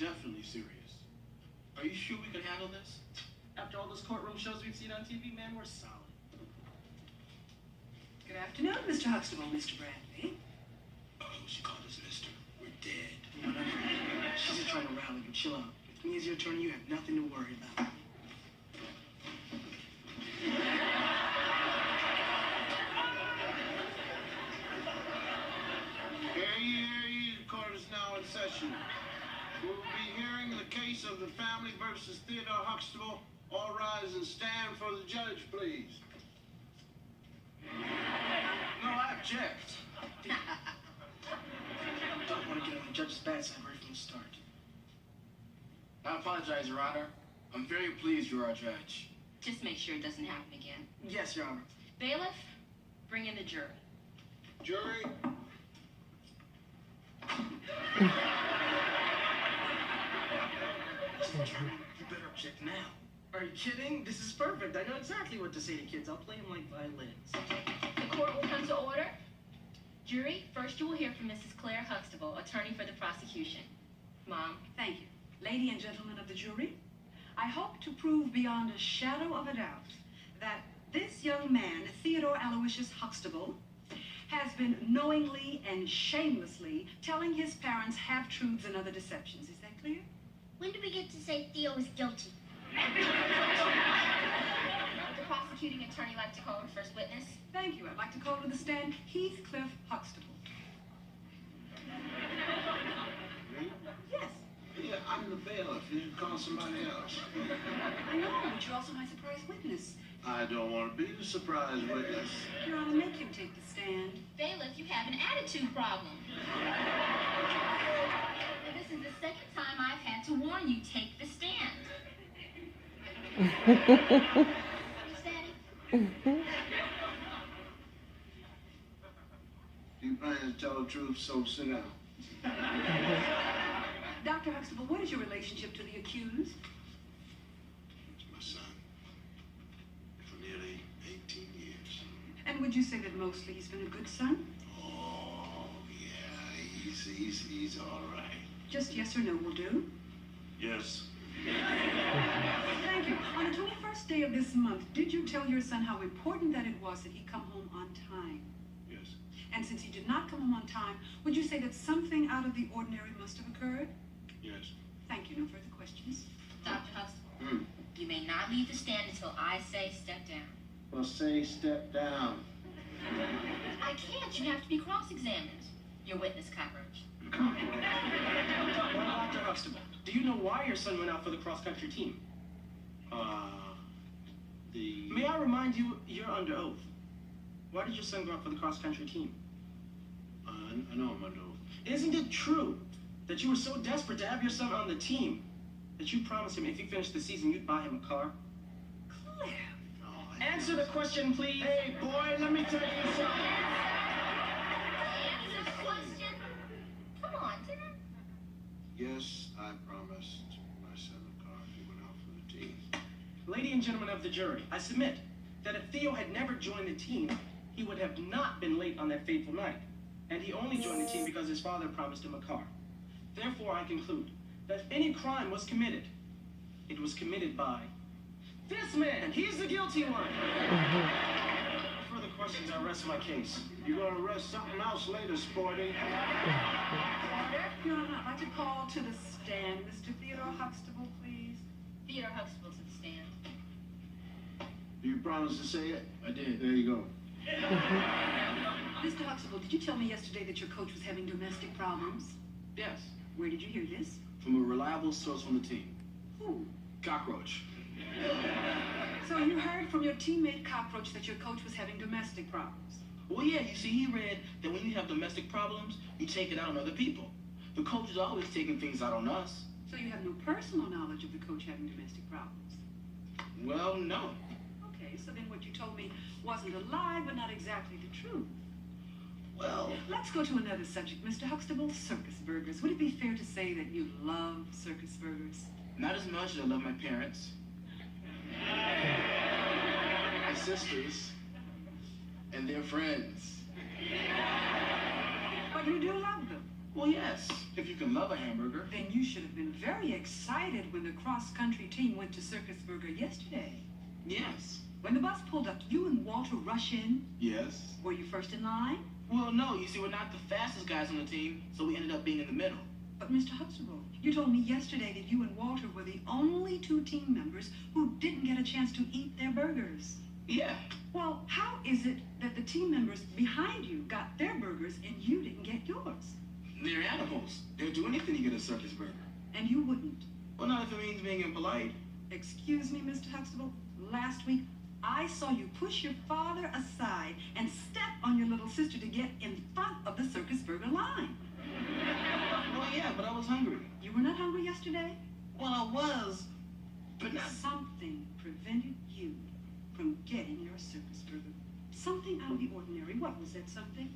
definitely serious. Are you sure we can handle this? After all those courtroom shows we've seen on TV, man, we're solid. Good afternoon, Mr. Huxable, Mr. Bradley. Oh, she called us mister. We're dead. No. She's just trying to rally you. Chill out. With me as your attorney, you have nothing to worry about. Hear ye. The court is now in session. We'll be hearing the case of the family versus Theodore Huxable. All rise and stand for the judge, please. No, I object. Don't want to get on the judge's bad side right from the start. I apologize, Your Honor. I'm very pleased you're our judge. Just make sure it doesn't happen again. Yes, Your Honor. Bailiff, bring in the jury. Jury. You better object now. Are you kidding? This is perfect. I know exactly what to say to kids. I'll play them like violins. The court will come to order. Jury, first you will hear from Mrs. Claire Huxable, attorney for the prosecution. Mom. Thank you. Lady and gentlemen of the jury, I hope to prove beyond a shadow of a doubt that this young man, Theodore Aloysius Huxable, has been knowingly and shamelessly telling his parents half-truths and other deceptions. Is that clear? When do we get to say Theo is guilty? Would the prosecuting attorney like to call the first witness? Thank you. I'd like to call to the stand Heathcliff Huxtable. Me? Yes. Yeah, I'm the bailiff. You can call somebody else. I know, but you're also my surprise witness. I don't want to be the surprise witness. Your Honor, make him take the stand. Bailiff, you have an attitude problem. This is the second time I've had to warn you, take the stand. You plan to tell the truth, so sit down. Dr. Huxtable, what is your relationship to the accused? It's my son. For nearly 18 years. And would you say that mostly he's been a good son? Oh, yeah, he's all right. Just yes or no will do. Yes. Thank you. On the 21st day of this month, did you tell your son how important that it was that he come home on time? Yes. And since he did not come home on time, would you say that something out of the ordinary must have occurred? Yes. Thank you. No further questions. Dr. Huxtable, you may not leave the stand until I say step down. Well, say step down. I can't. You have to be cross-examined. Your witness, cockroach. Dr. Huxtable, do you know why your son went out for the cross-country team? May I remind you, you're under oath. Why did your son go out for the cross-country team? I know I'm under oath. Isn't it true that you were so desperate to have your son on the team that you promised him if he finished the season, you'd buy him a car? Cliff. Oh, Answer the question, please. Hey, boy, let me tell you something. Answer the question. Come on, Tim. Yes, I promised my son a car if he went out for the team. Lady and gentlemen of the jury, I submit that if Theo had never joined the team, he would have not been late on that fateful night. And he only joined the team because his father promised him a car. Therefore, I conclude that if any crime was committed, it was committed by this man. He's the guilty one. Further questions, I rest my case. You're going to arrest something else later, Sporty. Order. Your Honor, I'd like to call to the stand Mr. Theodore Huxtable, please. Theodore Huxtable to the stand. Do you promise to say it? I did. There you go. Mr. Huxtable, did you tell me yesterday that your coach was having domestic problems? Yes, Where did you hear this? from a reliable source from the team. Who? Cockroach. So you heard from your teammate Cockroach that your coach was having domestic problems. Well, yeah, you see, he read that when you have domestic problems, you take it out on other people. The coach is always taking things out on us. So you have no personal knowledge of the coach having domestic problems. Well, no. Okay, so then what you told me wasn't a lie, but not exactly the truth. Well, Let's go to another subject, Mr. Huxtable. Circus burgers. Would it be fair to say that you love circus burgers? not as much as I love my parents, my sisters, and their friends. But you do love them. Well, yes, if you can love a hamburger. Then you should have been very excited when the cross-country team went to Circus Burger yesterday. Yes. When the bus pulled up, you and Walter rush in. Yes. Were you first in line? Well, no, you see, we're not the fastest guys on the team, so we ended up being in the middle. But Mr. Huxable, you told me yesterday that you and Walter were the only two team members who didn't get a chance to eat their burgers. Yeah. Well, how is it that the team members behind you got their burgers and you didn't get yours? They're animals. They'll do anything to get a circus burger. And you wouldn't? Well, not if it means being impolite. Excuse me, Mr. Huxable. Last week, I saw you push your father aside and step on your little sister to get in front of the Circus Burger line. Well, yeah, but I was hungry. You were not hungry yesterday? Well, I was, but not... Something prevented you from getting your Circus Burger. Something out of the ordinary. What was that something?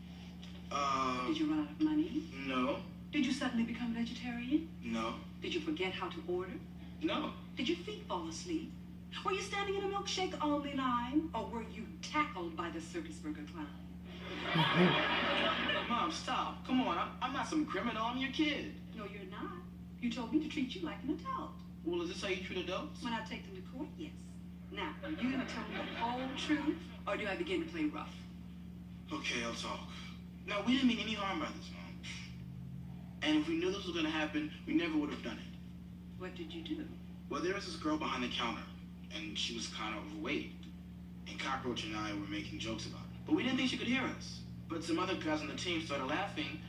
Did you run out of money? No. Did you suddenly become vegetarian? No. Did you forget how to order? No. Did your feet fall asleep? Were you standing in a milkshake-only line? Or were you tackled by the Circus Burger clown? Mom, stop. Come on, I'm not some criminal. I'm your kid. No, you're not. You told me to treat you like an adult. Well, is this how you treat adults? When I take them to court, yes. Now, are you going to tell me the whole truth, or do I begin to play rough? Okay, I'll talk. Now, we didn't mean any harm by this, Mom. And if we knew this was going to happen, we never would have done it. What did you do? Well, there was this girl behind the counter, and she was kind of overweight. And Cockroach and I were making jokes about it. But we didn't think she could hear us. But some other guys on the team started laughing,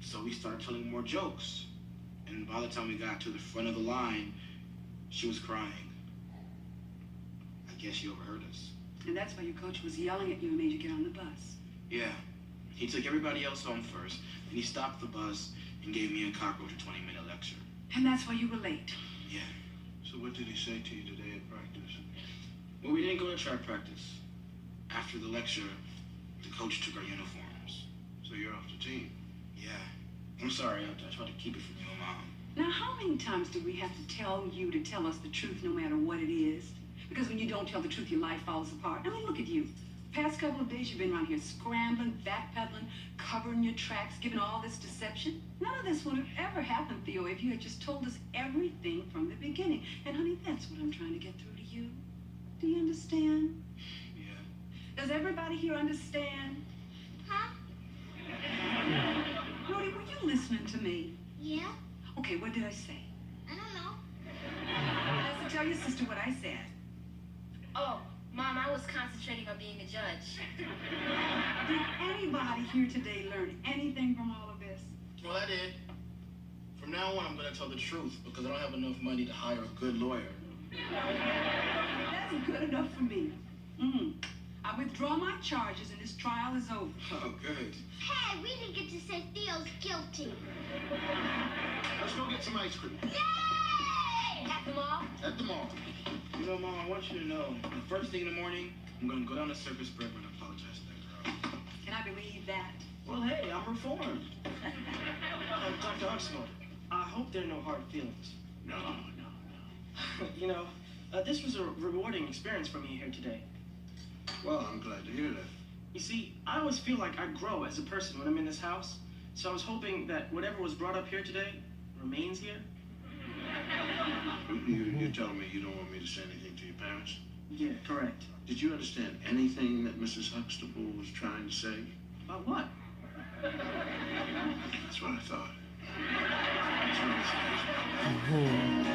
so we started telling more jokes. And by the time we got to the front of the line, she was crying. I guess she overheard us. And that's why your coach was yelling at you and made you get on the bus. Yeah. He took everybody else home first, and he stopped the bus and gave me and Cockroach a 20-minute lecture. And that's why you were late. Yeah. So what did he say to you today at practice? Well, we didn't go to track practice. After the lecture, the coach took our uniforms. So you're off the team? Yeah. I'm sorry, I tried to keep it from you and Mom. Now, how many times do we have to tell you to tell us the truth no matter what it is? Because when you don't tell the truth, your life falls apart. I mean, look at you. Past couple of days, you've been around here scrambling, backpedaling, covering your tracks, giving all this deception. None of this would have ever happened, Theo, if you had just told us everything from the beginning. And, honey, that's what I'm trying to get through to you. Do you understand? Yeah. Does everybody here understand? Huh? Brody, were you listening to me? Yeah? Okay, what did I say? I don't know. So tell your sister what I said. Oh, Mom, I was concentrating on being a judge. Did anybody here today learn anything from all of this? Well, I did. From now on, I'm going to tell the truth because I don't have enough money to hire a good lawyer. That's good enough for me. I withdraw my charges and this trial is over. Oh, good. Hey, we didn't get to say Theo's guilty. Let's go get some ice cream. Yay! At the mall? At the mall. You know, Mom, I want you to know, the first thing in the morning, I'm going to go down to Circus Burger and apologize to that girl. Can I believe that? Well, hey, I'm reformed. Dr. Huxable, I hope there are no hard feelings. No. You know, this was a rewarding experience for me here today. Well, I'm glad to hear that. You see, I always feel like I grow as a person when I'm in this house, so I was hoping that whatever was brought up here today remains here. You're telling me you don't want me to say anything to your parents? Yeah, correct. Did you understand anything that Mrs. Huxtable was trying to say? About what? That's what I thought. That's what I thought.